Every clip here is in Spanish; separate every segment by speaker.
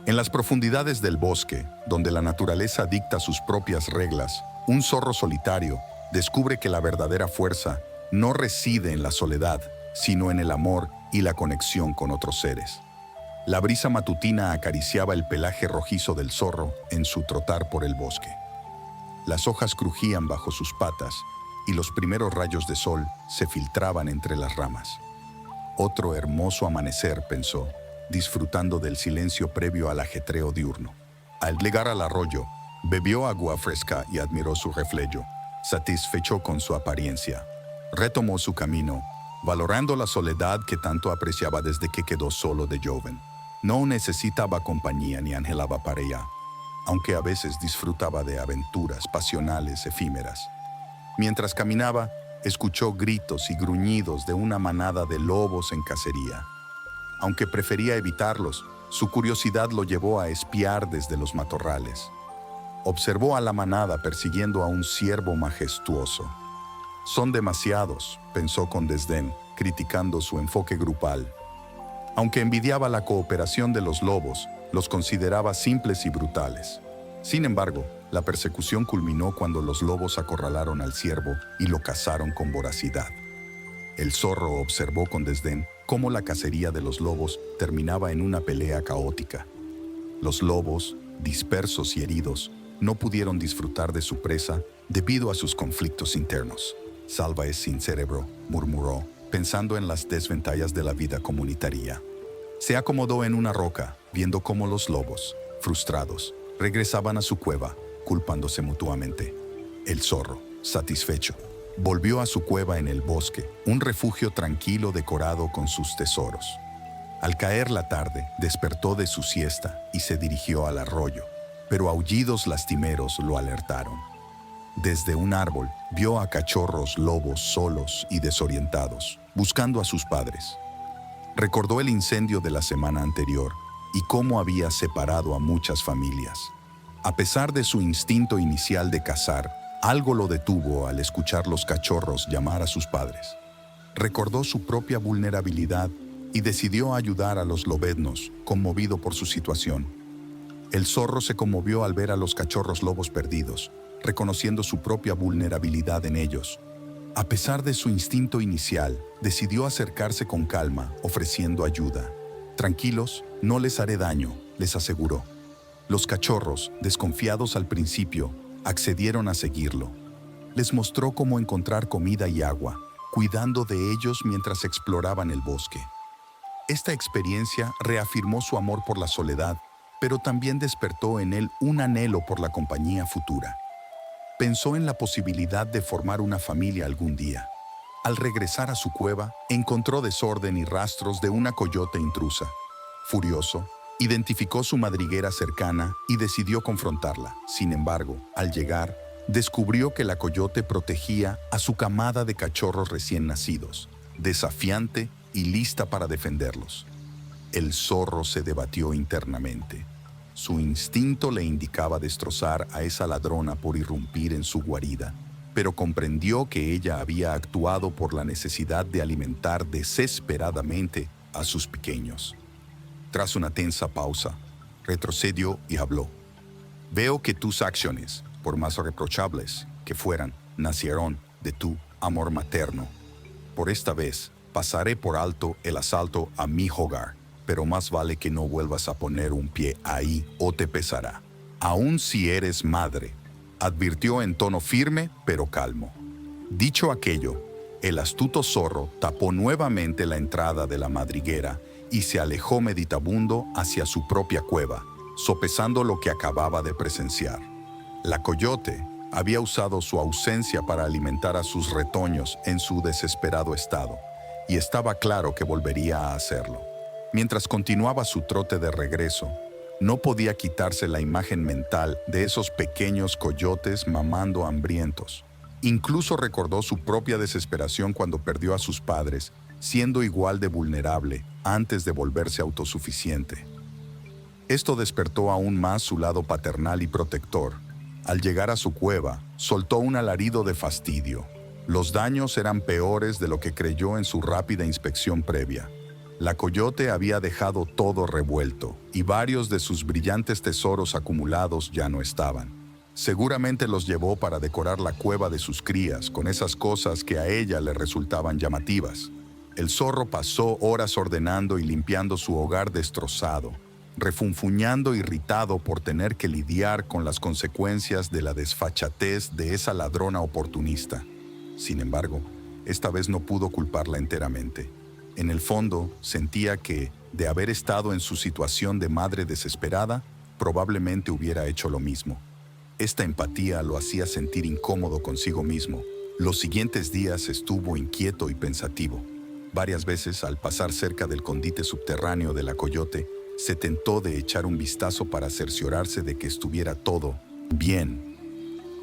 Speaker 1: En las profundidades del bosque, donde la naturaleza dicta sus propias reglas, un zorro solitario descubre que la verdadera fuerza no reside en la soledad, sino en el amor y la conexión con otros seres. La brisa matutina acariciaba el pelaje rojizo del zorro en su trotar por el bosque. Las hojas crujían bajo sus patas y los primeros rayos de sol se filtraban entre las ramas. Otro hermoso amanecer, pensó, disfrutando del silencio previo al ajetreo diurno. Al llegar al arroyo, bebió agua fresca y admiró su reflejo, satisfecho con su apariencia. Retomó su camino, valorando la soledad que tanto apreciaba desde que quedó solo de joven. No necesitaba compañía ni anhelaba pareja, aunque a veces disfrutaba de aventuras pasionales efímeras. Mientras caminaba, escuchó gritos y gruñidos de una manada de lobos en cacería. Aunque prefería evitarlos, su curiosidad lo llevó a espiar desde los matorrales. Observó a la manada persiguiendo a un ciervo majestuoso. Son demasiados, pensó con desdén, criticando su enfoque grupal. Aunque envidiaba la cooperación de los lobos, los consideraba simples y brutales. Sin embargo, la persecución culminó cuando los lobos acorralaron al ciervo y lo cazaron con voracidad. El zorro observó con desdén cómo la cacería de los lobos terminaba en una pelea caótica. Los lobos, dispersos y heridos, no pudieron disfrutar de su presa debido a sus conflictos internos. Salva es sin cerebro, murmuró, pensando en las desventajas de la vida comunitaria. Se acomodó en una roca, viendo cómo los lobos, frustrados, regresaban a su cueva, culpándose mutuamente. El zorro, satisfecho, volvió a su cueva en el bosque, un refugio tranquilo decorado con sus tesoros. Al caer la tarde, despertó de su siesta y se dirigió al arroyo, pero aullidos lastimeros lo alertaron. Desde un árbol, vio a cachorros lobos solos y desorientados, buscando a sus padres. Recordó el incendio de la semana anterior y cómo había separado a muchas familias. A pesar de su instinto inicial de cazar, algo lo detuvo al escuchar los cachorros llamar a sus padres. Recordó su propia vulnerabilidad y decidió ayudar a los lobeznos, conmovido por su situación. El zorro se conmovió al ver a los cachorros lobos perdidos, reconociendo su propia vulnerabilidad en ellos. A pesar de su instinto inicial, decidió acercarse con calma, ofreciendo ayuda. Tranquilos, no les haré daño, les aseguró. Los cachorros, desconfiados al principio, accedieron a seguirlo. Les mostró cómo encontrar comida y agua, cuidando de ellos mientras exploraban el bosque. Esta experiencia reafirmó su amor por la soledad, pero también despertó en él un anhelo por la compañía futura. Pensó en la posibilidad de formar una familia algún día. Al regresar a su cueva, encontró desorden y rastros de una coyote intrusa. Furioso, identificó su madriguera cercana y decidió confrontarla. Sin embargo, al llegar, descubrió que la coyote protegía a su camada de cachorros recién nacidos, desafiante y lista para defenderlos. El zorro se debatió internamente. Su instinto le indicaba destrozar a esa ladrona por irrumpir en su guarida, pero comprendió que ella había actuado por la necesidad de alimentar desesperadamente a sus pequeños. Tras una tensa pausa, retrocedió y habló. Veo que tus acciones, por más reprochables que fueran, nacieron de tu amor materno. Por esta vez, pasaré por alto el asalto a mi hogar, pero más vale que no vuelvas a poner un pie ahí o te pesará. Aun si eres madre, advirtió en tono firme pero calmo. Dicho aquello, el astuto zorro tapó nuevamente la entrada de la madriguera y se alejó meditabundo hacia su propia cueva, sopesando lo que acababa de presenciar. La coyote había usado su ausencia para alimentar a sus retoños en su desesperado estado, y estaba claro que volvería a hacerlo. Mientras continuaba su trote de regreso, no podía quitarse la imagen mental de esos pequeños coyotes mamando hambrientos. Incluso recordó su propia desesperación cuando perdió a sus padres, siendo igual de vulnerable antes de volverse autosuficiente. Esto despertó aún más su lado paternal y protector. Al llegar a su cueva, soltó un alarido de fastidio. Los daños eran peores de lo que creyó en su rápida inspección previa. La coyote había dejado todo revuelto y varios de sus brillantes tesoros acumulados ya no estaban. Seguramente los llevó para decorar la cueva de sus crías con esas cosas que a ella le resultaban llamativas. El zorro pasó horas ordenando y limpiando su hogar destrozado, refunfuñando irritado por tener que lidiar con las consecuencias de la desfachatez de esa ladrona oportunista. Sin embargo, esta vez no pudo culparla enteramente. En el fondo, sentía que, de haber estado en su situación de madre desesperada, probablemente hubiera hecho lo mismo. Esta empatía lo hacía sentir incómodo consigo mismo. Los siguientes días estuvo inquieto y pensativo. Varias veces, al pasar cerca del escondite subterráneo de la coyote, se tentó de echar un vistazo para cerciorarse de que estuviera todo bien.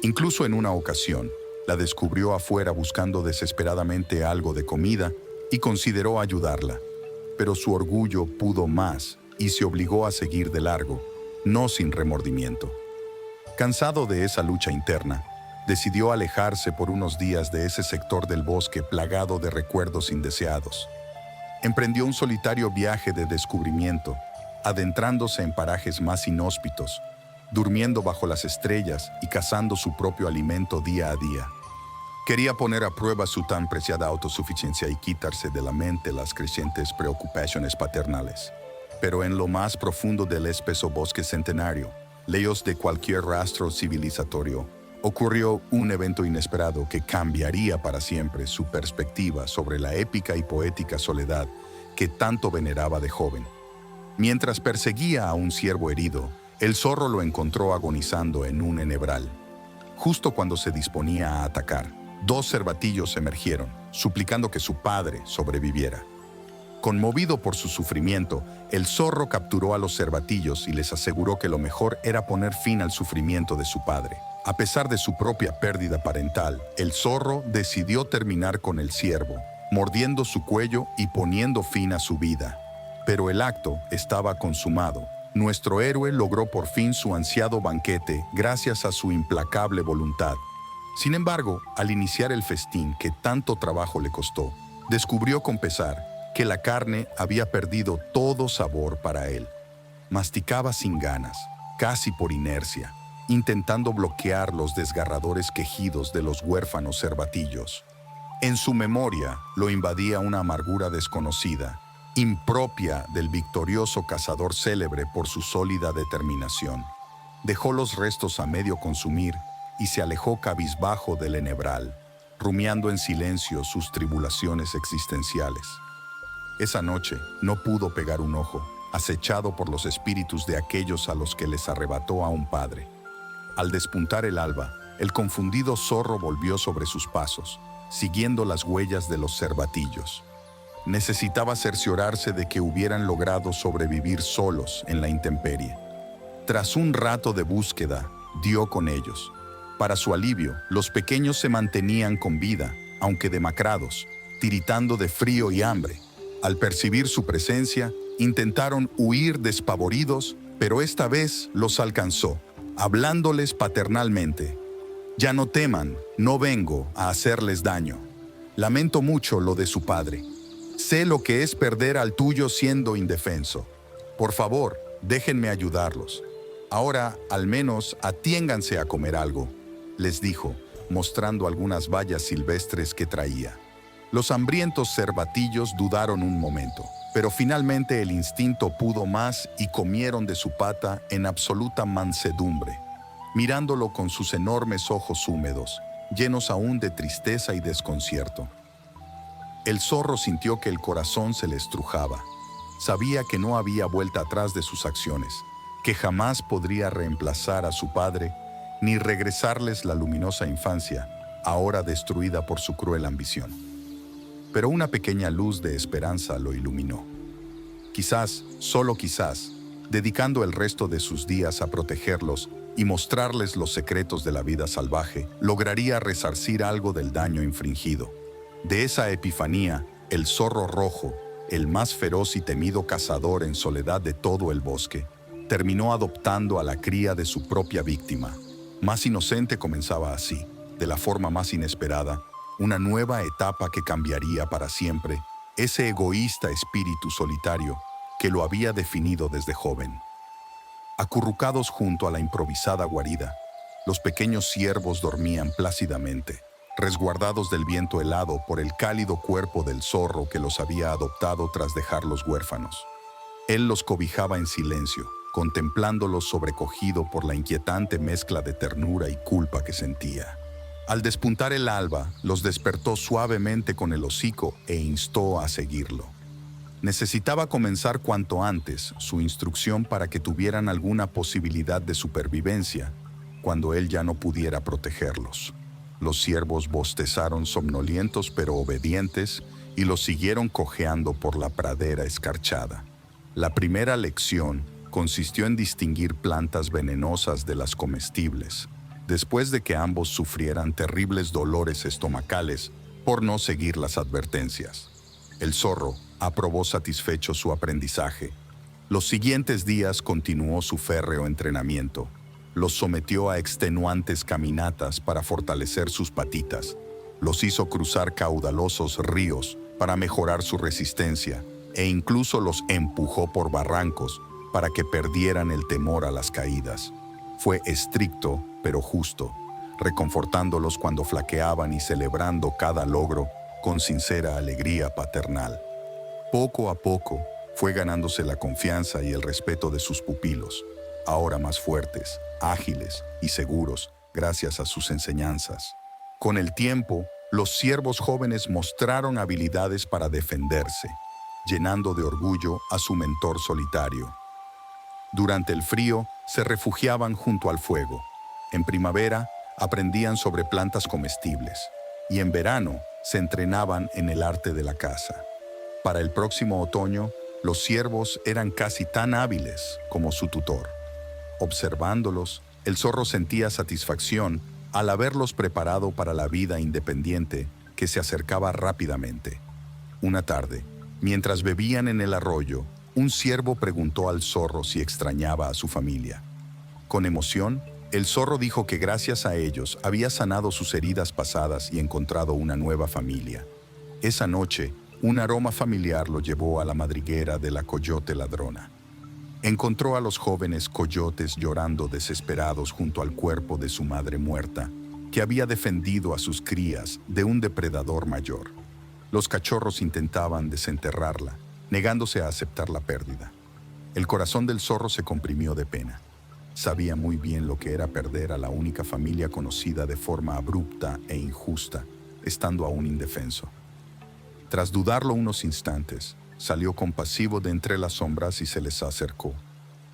Speaker 1: Incluso en una ocasión, la descubrió afuera buscando desesperadamente algo de comida y consideró ayudarla. Pero su orgullo pudo más y se obligó a seguir de largo, no sin remordimiento. Cansado de esa lucha interna, decidió alejarse por unos días de ese sector del bosque plagado de recuerdos indeseados. Emprendió un solitario viaje de descubrimiento, adentrándose en parajes más inhóspitos, durmiendo bajo las estrellas y cazando su propio alimento día a día. Quería poner a prueba su tan preciada autosuficiencia y quitarse de la mente las crecientes preocupaciones paternales. Pero en lo más profundo del espeso bosque centenario, lejos de cualquier rastro civilizatorio, ocurrió un evento inesperado que cambiaría para siempre su perspectiva sobre la épica y poética soledad que tanto veneraba de joven. Mientras perseguía a un ciervo herido, el zorro lo encontró agonizando en un enebral. Justo cuando se disponía a atacar, dos cervatillos emergieron, suplicando que su padre sobreviviera. Conmovido por su sufrimiento, el zorro capturó a los cervatillos y les aseguró que lo mejor era poner fin al sufrimiento de su padre. A pesar de su propia pérdida parental, el zorro decidió terminar con el ciervo, mordiendo su cuello y poniendo fin a su vida. Pero el acto estaba consumado. Nuestro héroe logró por fin su ansiado banquete gracias a su implacable voluntad. Sin embargo, al iniciar el festín que tanto trabajo le costó, descubrió con pesar que la carne había perdido todo sabor para él. Masticaba sin ganas, casi por inercia, intentando bloquear los desgarradores quejidos de los huérfanos cervatillos. En su memoria lo invadía una amargura desconocida, impropia del victorioso cazador célebre por su sólida determinación. Dejó los restos a medio consumir y se alejó cabizbajo del enebral, rumiando en silencio sus tribulaciones existenciales. Esa noche no pudo pegar un ojo, acechado por los espíritus de aquellos a los que les arrebató a un padre. Al despuntar el alba, el confundido zorro volvió sobre sus pasos, siguiendo las huellas de los cervatillos. Necesitaba cerciorarse de que hubieran logrado sobrevivir solos en la intemperie. Tras un rato de búsqueda, dio con ellos. Para su alivio, los pequeños se mantenían con vida, aunque demacrados, tiritando de frío y hambre. Al percibir su presencia, intentaron huir despavoridos, pero esta vez los alcanzó, hablándoles paternalmente. «Ya no teman, no vengo a hacerles daño. Lamento mucho lo de su padre. Sé lo que es perder al tuyo siendo indefenso. Por favor, déjenme ayudarlos. Ahora, al menos, atiénganse a comer algo», les dijo, mostrando algunas bayas silvestres que traía. Los hambrientos cervatillos dudaron un momento, pero finalmente el instinto pudo más y comieron de su pata en absoluta mansedumbre, mirándolo con sus enormes ojos húmedos, llenos aún de tristeza y desconcierto. El zorro sintió que el corazón se le estrujaba. Sabía que no había vuelta atrás de sus acciones, que jamás podría reemplazar a su padre ni regresarles la luminosa infancia, ahora destruida por su cruel ambición. Pero una pequeña luz de esperanza lo iluminó. Quizás, solo quizás, dedicando el resto de sus días a protegerlos y mostrarles los secretos de la vida salvaje, lograría resarcir algo del daño infringido. De esa epifanía, el zorro rojo, el más feroz y temido cazador en soledad de todo el bosque, terminó adoptando a la cría de su propia víctima. Más inocente comenzaba así, de la forma más inesperada, una nueva etapa que cambiaría para siempre ese egoísta espíritu solitario que lo había definido desde joven. Acurrucados junto a la improvisada guarida, los pequeños ciervos dormían plácidamente, resguardados del viento helado por el cálido cuerpo del zorro que los había adoptado tras dejarlos huérfanos. Él los cobijaba en silencio, contemplándolos sobrecogido por la inquietante mezcla de ternura y culpa que sentía. Al despuntar el alba, los despertó suavemente con el hocico e instó a seguirlo. Necesitaba comenzar cuanto antes su instrucción para que tuvieran alguna posibilidad de supervivencia cuando él ya no pudiera protegerlos. Los ciervos bostezaron somnolientos pero obedientes y los siguieron cojeando por la pradera escarchada. La primera lección consistió en distinguir plantas venenosas de las comestibles, después de que ambos sufrieran terribles dolores estomacales por no seguir las advertencias. El zorro aprobó satisfecho su aprendizaje. Los siguientes días continuó su férreo entrenamiento. Los sometió a extenuantes caminatas para fortalecer sus patitas. Los hizo cruzar caudalosos ríos para mejorar su resistencia e incluso los empujó por barrancos para que perdieran el temor a las caídas. Fue estricto, pero justo, reconfortándolos cuando flaqueaban y celebrando cada logro con sincera alegría paternal. Poco a poco fue ganándose la confianza y el respeto de sus pupilos, ahora más fuertes, ágiles y seguros gracias a sus enseñanzas. Con el tiempo, los ciervos jóvenes mostraron habilidades para defenderse, llenando de orgullo a su mentor solitario. Durante el frío, se refugiaban junto al fuego. En primavera, aprendían sobre plantas comestibles. Y en verano, se entrenaban en el arte de la caza. Para el próximo otoño, los ciervos eran casi tan hábiles como su tutor. Observándolos, el zorro sentía satisfacción al haberlos preparado para la vida independiente que se acercaba rápidamente. Una tarde, mientras bebían en el arroyo, un ciervo preguntó al zorro si extrañaba a su familia. Con emoción, el zorro dijo que gracias a ellos había sanado sus heridas pasadas y encontrado una nueva familia. Esa noche, un aroma familiar lo llevó a la madriguera de la coyote ladrona. Encontró a los jóvenes coyotes llorando desesperados junto al cuerpo de su madre muerta, que había defendido a sus crías de un depredador mayor. Los cachorros intentaban desenterrarla, negándose a aceptar la pérdida. El corazón del zorro se comprimió de pena. Sabía muy bien lo que era perder a la única familia conocida de forma abrupta e injusta, estando aún indefenso. Tras dudarlo unos instantes, salió compasivo de entre las sombras y se les acercó.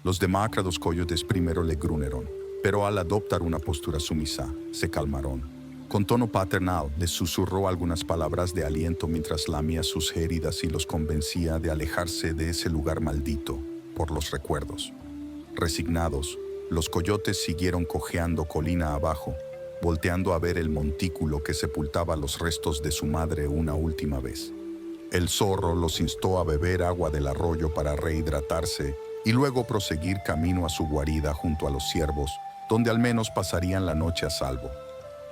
Speaker 1: Los demacrados coyotes primero le gruñeron, pero al adoptar una postura sumisa, se calmaron. Con tono paternal, les susurró algunas palabras de aliento mientras lamía sus heridas y los convencía de alejarse de ese lugar maldito por los recuerdos. Resignados, los coyotes siguieron cojeando colina abajo, volteando a ver el montículo que sepultaba los restos de su madre una última vez. El zorro los instó a beber agua del arroyo para rehidratarse y luego proseguir camino a su guarida junto a los ciervos, donde al menos pasarían la noche a salvo.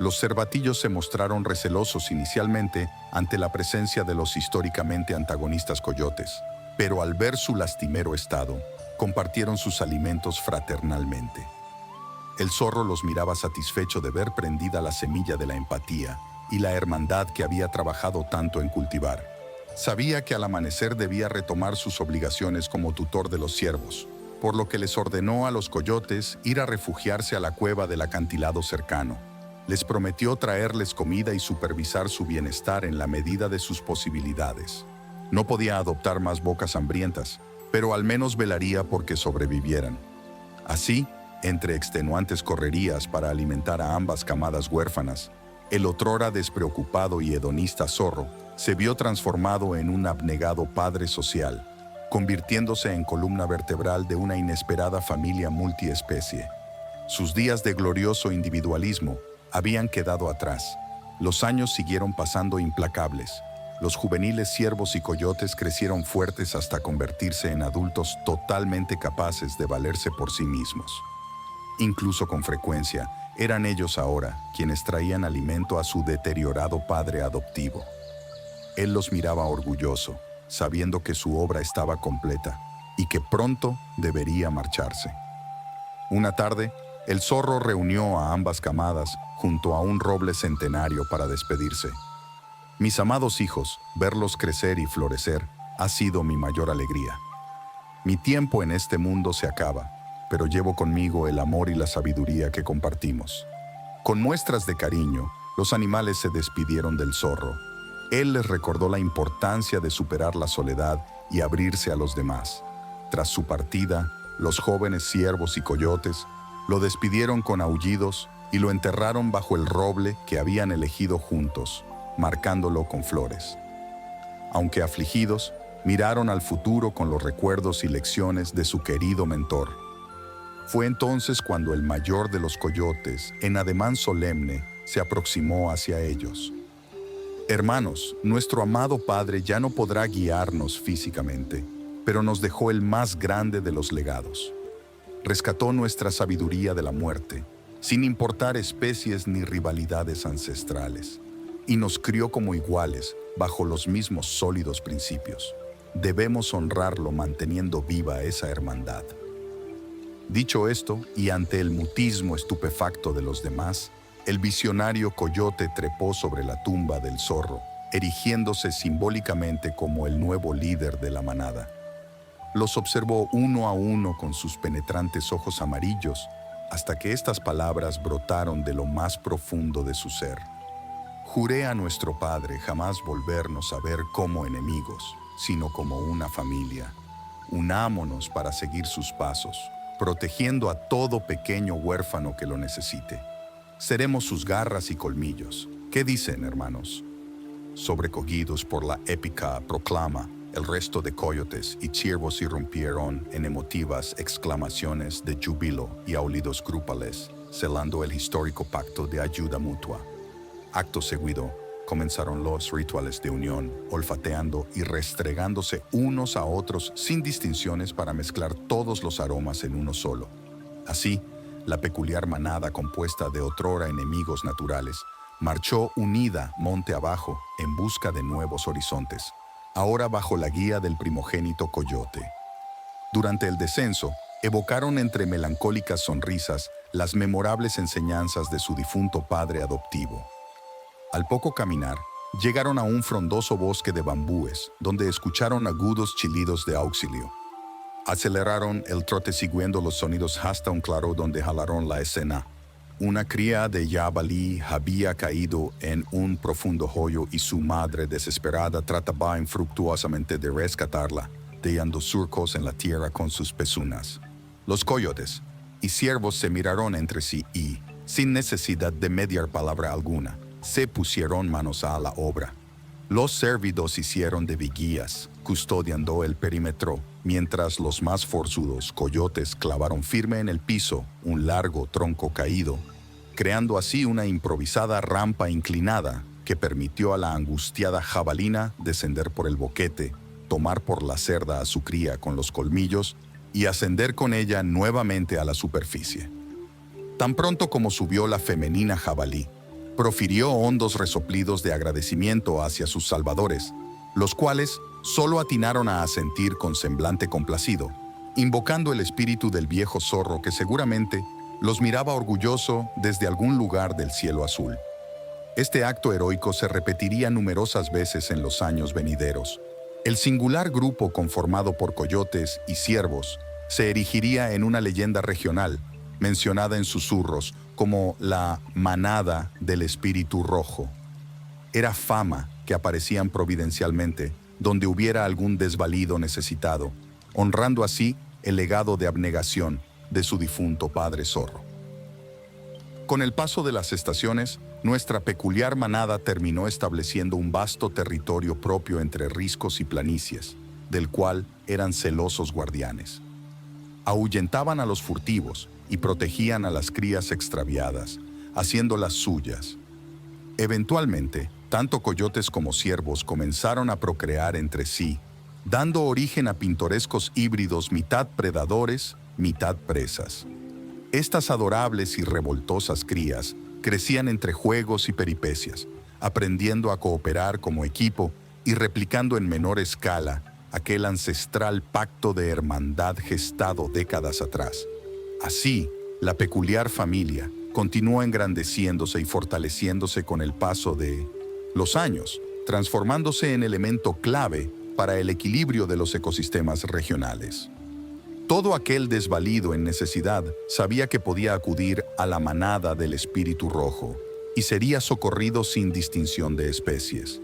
Speaker 1: Los cervatillos se mostraron recelosos inicialmente ante la presencia de los históricamente antagonistas coyotes, pero al ver su lastimero estado, compartieron sus alimentos fraternalmente. El zorro los miraba satisfecho de ver prendida la semilla de la empatía y la hermandad que había trabajado tanto en cultivar. Sabía que al amanecer debía retomar sus obligaciones como tutor de los ciervos, por lo que les ordenó a los coyotes ir a refugiarse a la cueva del acantilado cercano. Les prometió traerles comida y supervisar su bienestar en la medida de sus posibilidades. No podía adoptar más bocas hambrientas, pero al menos velaría porque sobrevivieran. Así, entre extenuantes correrías para alimentar a ambas camadas huérfanas, el otrora despreocupado y hedonista zorro se vio transformado en un abnegado padre social, convirtiéndose en columna vertebral de una inesperada familia multiespecie. Sus días de glorioso individualismo habían quedado atrás. Los años siguieron pasando implacables. Los juveniles ciervos y coyotes crecieron fuertes hasta convertirse en adultos totalmente capaces de valerse por sí mismos. Incluso con frecuencia, eran ellos ahora quienes traían alimento a su deteriorado padre adoptivo. él los miraba orgulloso, sabiendo que su obra estaba completa y que pronto debería marcharse. Una tarde, el zorro reunió a ambas camadas junto a un roble centenario para despedirse. Mis amados hijos, verlos crecer y florecer ha sido mi mayor alegría. Mi tiempo en este mundo se acaba, pero llevo conmigo el amor y la sabiduría que compartimos. Con muestras de cariño, los animales se despidieron del zorro. Él les recordó la importancia de superar la soledad y abrirse a los demás. Tras su partida, los jóvenes ciervos y coyotes lo despidieron con aullidos y lo enterraron bajo el roble que habían elegido juntos, marcándolo con flores. Aunque afligidos, miraron al futuro con los recuerdos y lecciones de su querido mentor. Fue entonces cuando el mayor de los coyotes, en ademán solemne, se aproximó hacia ellos. Hermanos, nuestro amado Padre ya no podrá guiarnos físicamente, pero nos dejó el más grande de los legados. Rescató nuestra sabiduría de la muerte, sin importar especies ni rivalidades ancestrales, y nos crió como iguales bajo los mismos sólidos principios. Debemos honrarlo manteniendo viva esa hermandad. Dicho esto, y ante el mutismo estupefacto de los demás, el visionario coyote trepó sobre la tumba del zorro, erigiéndose simbólicamente como el nuevo líder de la manada. Los observó uno a uno con sus penetrantes ojos amarillos, hasta que estas palabras brotaron de lo más profundo de su ser. Juré a nuestro Padre jamás volvernos a ver como enemigos, sino como una familia. Unámonos para seguir sus pasos, protegiendo a todo pequeño huérfano que lo necesite. Seremos sus garras y colmillos. ¿Qué dicen, hermanos? Sobrecogidos por la épica proclama, el resto de coyotes y ciervos irrumpieron en emotivas exclamaciones de júbilo y aullidos grupales, celando el histórico pacto de ayuda mutua. Acto seguido, comenzaron los rituales de unión, olfateando y restregándose unos a otros sin distinciones para mezclar todos los aromas en uno solo. Así, la peculiar manada compuesta de otrora enemigos naturales marchó unida monte abajo en busca de nuevos horizontes, ahora bajo la guía del primogénito coyote. Durante el descenso, evocaron entre melancólicas sonrisas las memorables enseñanzas de su difunto padre adoptivo. Al poco caminar, llegaron a un frondoso bosque de bambúes, donde escucharon agudos chillidos de auxilio. Aceleraron el trote siguiendo los sonidos hasta un claro donde jalaron la escena. Una cría de jabalí había caído en un profundo hoyo y su madre desesperada trataba infructuosamente de rescatarla, dejando surcos en la tierra con sus pezuñas. Los coyotes y ciervos se miraron entre sí y, sin necesidad de mediar palabra alguna, se pusieron manos a la obra. Los cérvidos hicieron de vigías, custodiando el perímetro, mientras los más forzudos coyotes clavaron firme en el piso un largo tronco caído, creando así una improvisada rampa inclinada que permitió a la angustiada jabalina descender por el boquete, tomar por la cerda a su cría con los colmillos y ascender con ella nuevamente a la superficie. Tan pronto como subió la femenina jabalí, profirió hondos resoplidos de agradecimiento hacia sus salvadores, los cuales solo atinaron a asentir con semblante complacido, invocando el espíritu del viejo zorro que seguramente los miraba orgulloso desde algún lugar del cielo azul. Este acto heroico se repetiría numerosas veces en los años venideros. El singular grupo conformado por coyotes y ciervos se erigiría en una leyenda regional, mencionada en susurros como la manada del espíritu rojo. Era fama que aparecían providencialmente donde hubiera algún desvalido necesitado, honrando así el legado de abnegación de su difunto padre zorro. Con el paso de las estaciones, nuestra peculiar manada terminó estableciendo un vasto territorio propio entre riscos y planicies, del cual eran celosos guardianes. Ahuyentaban a los furtivos y protegían a las crías extraviadas, haciéndolas suyas. Eventualmente, tanto coyotes como ciervos comenzaron a procrear entre sí, dando origen a pintorescos híbridos mitad predadores, mitad presas. Estas adorables y revoltosas crías crecían entre juegos y peripecias, aprendiendo a cooperar como equipo y replicando en menor escala aquel ancestral pacto de hermandad gestado décadas atrás. Así, la peculiar familia continuó engrandeciéndose y fortaleciéndose con el paso de los años, transformándose en elemento clave para el equilibrio de los ecosistemas regionales. Todo aquel desvalido en necesidad sabía que podía acudir a la manada del espíritu rojo y sería socorrido sin distinción de especies.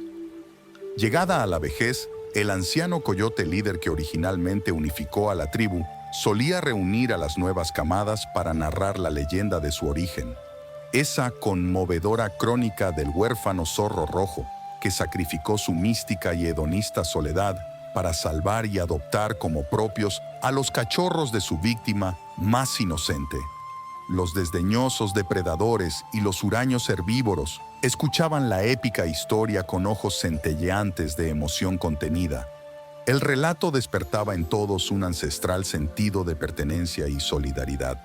Speaker 1: Llegada a la vejez, el anciano coyote líder que originalmente unificó a la tribu solía reunir a las nuevas camadas para narrar la leyenda de su origen, esa conmovedora crónica del huérfano zorro rojo que sacrificó su mística y hedonista soledad para salvar y adoptar como propios a los cachorros de su víctima más inocente. Los desdeñosos depredadores y los huraños herbívoros escuchaban la épica historia con ojos centelleantes de emoción contenida. El relato despertaba en todos un ancestral sentido de pertenencia y solidaridad,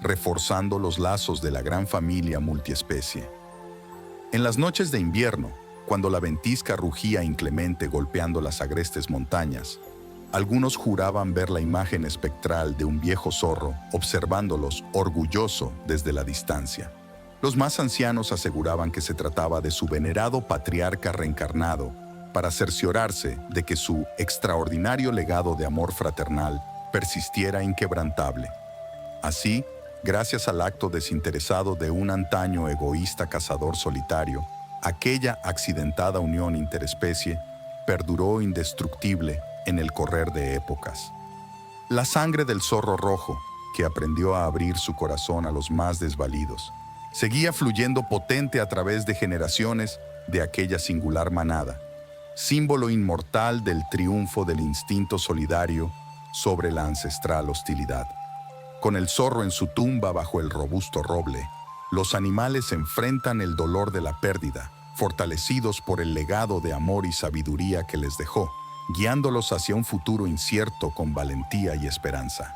Speaker 1: reforzando los lazos de la gran familia multiespecie. En las noches de invierno, cuando la ventisca rugía inclemente golpeando las agrestes montañas, algunos juraban ver la imagen espectral de un viejo zorro observándolos orgulloso desde la distancia. Los más ancianos aseguraban que se trataba de su venerado patriarca reencarnado para cerciorarse de que su extraordinario legado de amor fraternal persistiera inquebrantable. Así, gracias al acto desinteresado de un antaño egoísta cazador solitario, aquella accidentada unión interespecie perduró indestructible en el correr de épocas. La sangre del zorro rojo, que aprendió a abrir su corazón a los más desvalidos, seguía fluyendo potente a través de generaciones de aquella singular manada, símbolo inmortal del triunfo del instinto solidario sobre la ancestral hostilidad. Con el zorro en su tumba bajo el robusto roble, los animales enfrentan el dolor de la pérdida, fortalecidos por el legado de amor y sabiduría que les dejó, guiándolos hacia un futuro incierto con valentía y esperanza.